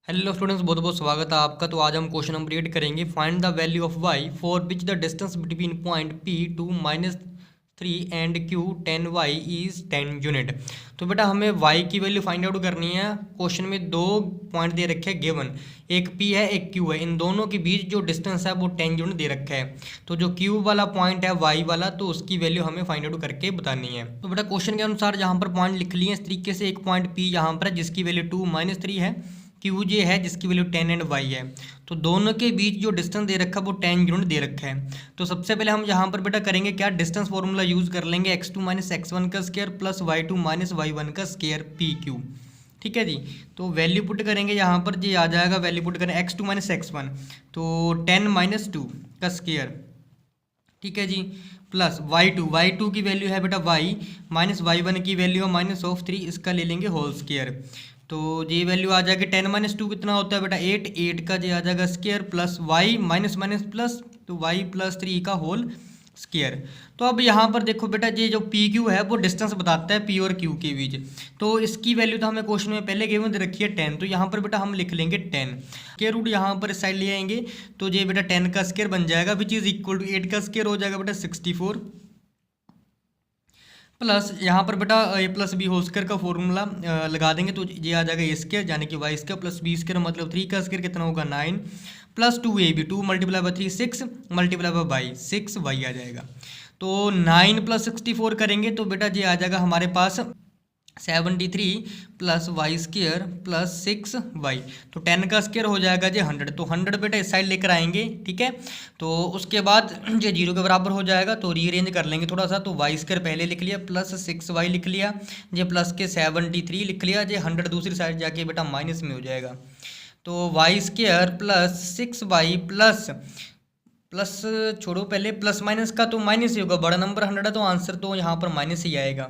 Hello students, बहुत बहुत स्वागत है आपका। तो आज हम क्वेश्चन नंबर 8 करेंगे। Find the value of y for which the distance between point p to -3 and q 10y is 10 unit. तो बेटा हमें y की वैल्यू फाइंड आउट करनी है। क्वेश्चन में दो पॉइंट दे रखे हैं गिवन, एक p है एक q है। इन दोनों के बीच जो डिस्टेंस है वो 10 यूनिट दे रखा है। तो जो q वाला पॉइंट है y वाला, तो उसकी वैल्यू हमें फाइंड आउट करके बतानी है। तो बेटा क्वेश्चन के अनुसार यहाँ पर पॉइंट लिख लिए इस तरीके से। एक पॉइंट p यहाँ पर है जिसकी वैल्यू 2 -3 है, क्यू जे है जिसकी वैल्यू 10 एंड वाई है। तो दोनों के बीच जो डिस्टेंस दे रखा है वो 10 यूनिट दे रखा है। तो सबसे पहले हम यहाँ पर बेटा करेंगे क्या, डिस्टेंस फॉर्मूला यूज कर लेंगे x2 - x1 का स्क्वायर प्लस y2 - y1 का स्क्वायर पी क्यू। ठीक है जी। तो वैल्यू पुट करेंगे यहाँ पर, जी आ जाएगा वैल्यू पुट करें x2 - x1 तो 10 - 2 का स्क्वायर। ठीक है जी। प्लस y2 की वैल्यू है बेटा y माइनस y1 की वैल्यू है -3, इसका ले लेंगे होल स्क्वायर। तो ये वैल्यू आ जाएगी 10 - 2 कितना होता है बेटा 8 का, ये आ जाएगा square plus y minus minus plus, तो y प्लस 3 का होल स्क्वायर। तो अब यहाँ पर देखो बेटा, ये जो पी क्यू है वो डिस्टेंस बताता है पी और क्यू के बीच। तो इसकी वैल्यू तो हमें क्वेश्चन में पहले गिवन दे रखी है 10, तो यहाँ पर बेटा हम लिख लेंगे 10। स्क्वायर रूट यहाँ पर इस साइड ले आएंगे तो ये बेटा 10 का स्क्वायर बन जाएगा, विच इज इक्वल टू 8 का स्क्वायर हो जाएगा बेटा 64 प्लस यहाँ पर बेटा ए प्लस बी होल स्क्वायर का फॉर्मूला लगा देंगे तो ये आ जाएगा ए स्क्वायर यानी कि Y square plus B square मतलब 3 का स्क्वायर कितना होगा 9 plus 2ab 2 multiply by 3 6 multiply by 6 Y आ जाएगा। तो 9 + 64 करेंगे तो बेटा ये आ जाएगा हमारे पास 73 plus y square plus 6y। तो 10 का स्क्वायर हो जाएगा जी 100, तो 100 बेटा इस साइड लेकर आएंगे। ठीक है। तो उसके बाद ये 0 के बराबर हो जाएगा तो रीअरेंज कर लेंगे थोड़ा सा। तो वाई स्क्वायर पहले लिख लिया प्लस 6y लिख लिया, ये प्लस के 73 लिख लिया, ये 100 दूसरी साइड जाके बेटा माइनस में हो जाएगा। तो Y square plus 6y plus छोड़ो पहले प्लस माइनस का तो माइनस ही होगा, बड़ा नंबर 100 है तो आंसर तो यहाँ पर माइनस ही आएगा।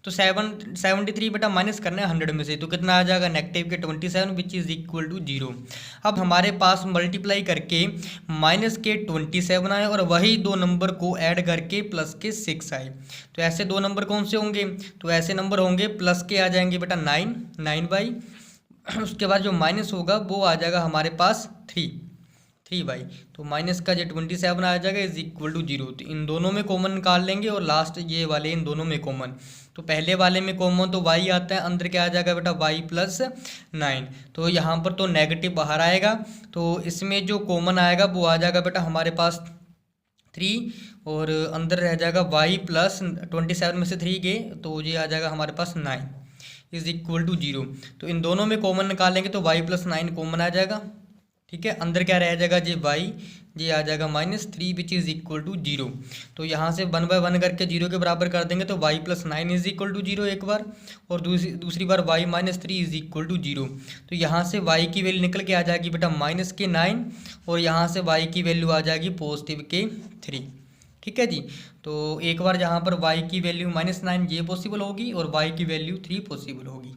तो 73 बेटा माइनस करना है 100 में से, तो कितना आ जाएगा नेगेटिव के 27 विच इज़ इक्वल टू 0। अब हमारे पास मल्टीप्लाई करके माइनस के 27 आए और वही दो नंबर को ऐड करके प्लस के 6 आए। तो ऐसे दो नंबर कौन से होंगे, तो ऐसे नंबर होंगे प्लस के आ जाएंगे बेटा 9 उसके बाद जो माइनस होगा वो आ जाएगा हमारे पास 3y। तो माइनस का जो 27 आ जाएगा इज इक्वल टू 0। तो इन दोनों में कॉमन निकाल लेंगे और लास्ट ये वाले इन दोनों में कॉमन। तो पहले वाले में कॉमन तो y आता है, अंदर क्या आ जाएगा बेटा y प्लस 9। तो यहाँ पर तो नेगेटिव बाहर आएगा, तो इसमें जो कॉमन आएगा वो आ जाएगा बेटा हमारे पास 3 और अंदर रह जाएगा y प्लस 27 में से 3 गए तो ये आ जाएगा हमारे पास 9 इज इक्वल टू 0। तो इन दोनों में कॉमन निकालेंगे तो y प्लस 9 कॉमन आ जाएगा। ठीक है। अंदर क्या रह जाएगा जी y, ये आ जाएगा -3 विच इज़ इक्वल टू 0। तो यहाँ से 1 बाय 1 करके 0 के बराबर कर देंगे तो y plus 9 is equal to 0 एक बार, और दूसरी बार y -3 इज इक्वल टू 0। तो यहाँ से y की वैल्यू निकल के आ जाएगी बेटा माइनस के 9 और यहाँ से y की वैल्यू आ जाएगी पॉजिटिव के 3। ठीक है जी। तो एक बार यहाँ पर y की वैल्यू -9 ये पॉसिबल होगी और y की वैल्यू 3 पॉसिबल होगी।